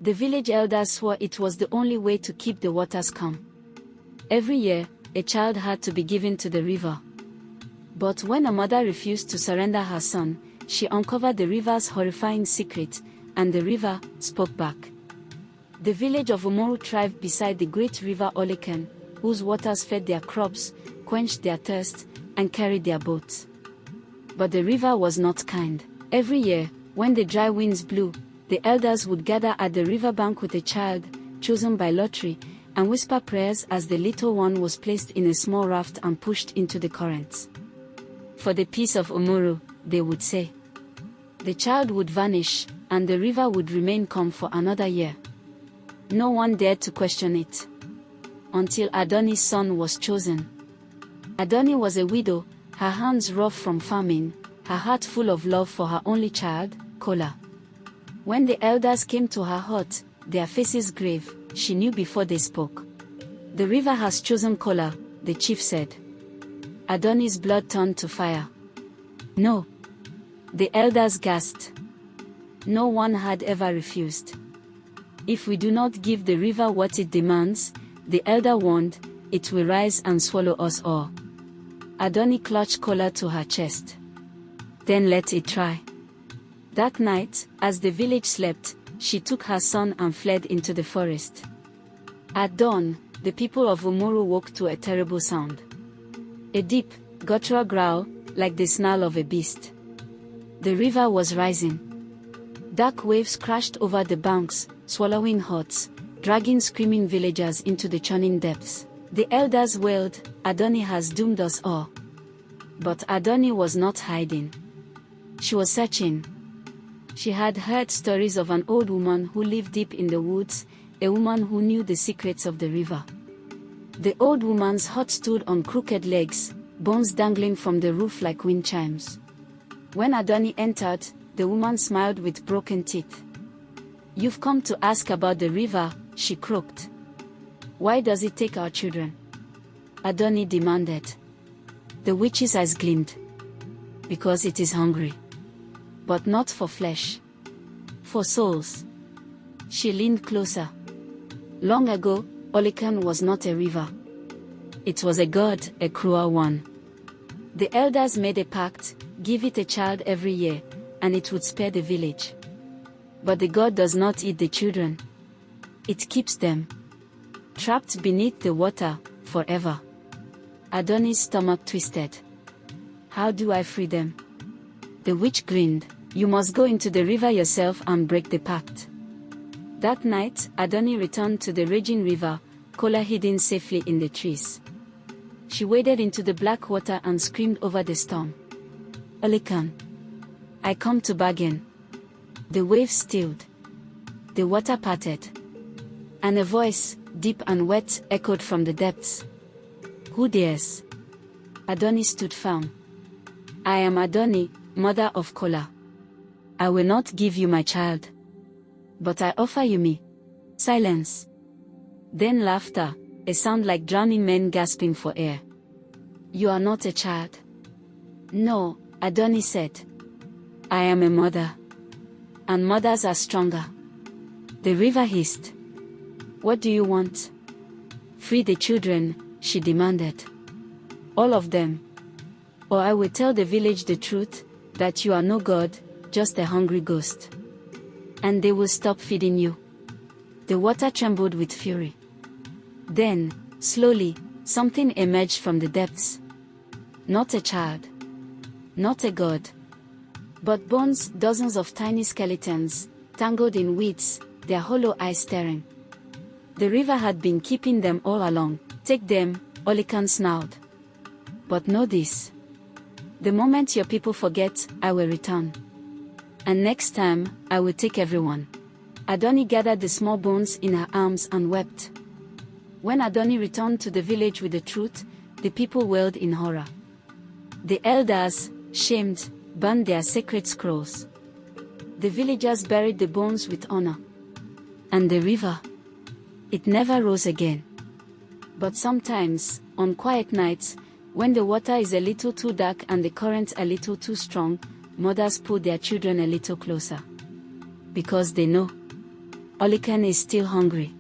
The village elders swore it was the only way to keep the waters calm. Every year, a child had to be given to the river. But when a mother refused to surrender her son, she uncovered the river's horrifying secret, and the river spoke back. The village of Umuru thrived beside the great river Olokun, whose waters fed their crops, quenched their thirst, and carried their boats. But the river was not kind. Every year, when the dry winds blew, the elders would gather at the riverbank with a child, chosen by lottery, and whisper prayers as the little one was placed in a small raft and pushed into the currents. For the peace of Umuru, they would say. The child would vanish, and the river would remain calm for another year. No one dared to question it. Until Adunni's son was chosen. Adunni was a widow, her hands rough from famine, her heart full of love for her only child, Kola. When the elders came to her hut, their faces grave, she knew before they spoke. The river has chosen Kola, the chief said. Adunni's blood turned to fire. No. The elders gasped. No one had ever refused. If we do not give the river what it demands, the elder warned, it will rise and swallow us all. Adunni clutched Kola to her chest. Then let it try. That night, as the village slept, she took her son and fled into the forest. At dawn, the people of Umuru woke to a terrible sound. A deep, guttural growl, like the snarl of a beast. The river was rising. Dark waves crashed over the banks, swallowing huts, dragging screaming villagers into the churning depths. The elders wailed, Adunni has doomed us all. But Adunni was not hiding. She was searching. She had heard stories of an old woman who lived deep in the woods, a woman who knew the secrets of the river. The old woman's hut stood on crooked legs, bones dangling from the roof like wind chimes. When Adunni entered, the woman smiled with broken teeth. You've come to ask about the river, she croaked. Why does it take our children? Adunni demanded. The witch's eyes gleamed. Because it is hungry. But not for flesh. For souls. She leaned closer. Long ago, Olokun was not a river. It was a god, a cruel one. The elders made a pact, give it a child every year, and it would spare the village. But the god does not eat the children. It keeps them trapped beneath the water, forever. Adunni's stomach twisted. How do I free them? The witch grinned. You must go into the river yourself and break the pact. That night, Adunni returned to the raging river, Kola hidden safely in the trees. She waded into the black water and screamed over the storm. Olokun, I come to bargain. The waves stilled. The water parted. And a voice, deep and wet, echoed from the depths. Who dares? Adunni stood firm. I am Adunni, mother of Kola. I will not give you my child. But I offer you me. Silence. Then laughter, a sound like drowning men gasping for air. You are not a child. No, Adunni said. I am a mother. And mothers are stronger. The river hissed. What do you want? Free the children, she demanded. All of them. Or I will tell the village the truth, that you are no god, just a hungry ghost. And they will stop feeding you. The water trembled with fury. Then, slowly, something emerged from the depths. Not a child. Not a god. But bones, dozens of tiny skeletons, tangled in weeds, their hollow eyes staring. The river had been keeping them all along. Take them, Olokun snarled. But know this. The moment your people forget, I will return. And next time, I will take everyone. Adunni gathered the small bones in her arms and wept. When Adunni returned to the village with the truth, the people wailed in horror. The elders, shamed, burned their sacred scrolls. The villagers buried the bones with honor. And the river? It never rose again. But sometimes, on quiet nights, when the water is a little too dark and the current a little too strong, mothers pull their children a little closer. Because they know. Olokun is still hungry.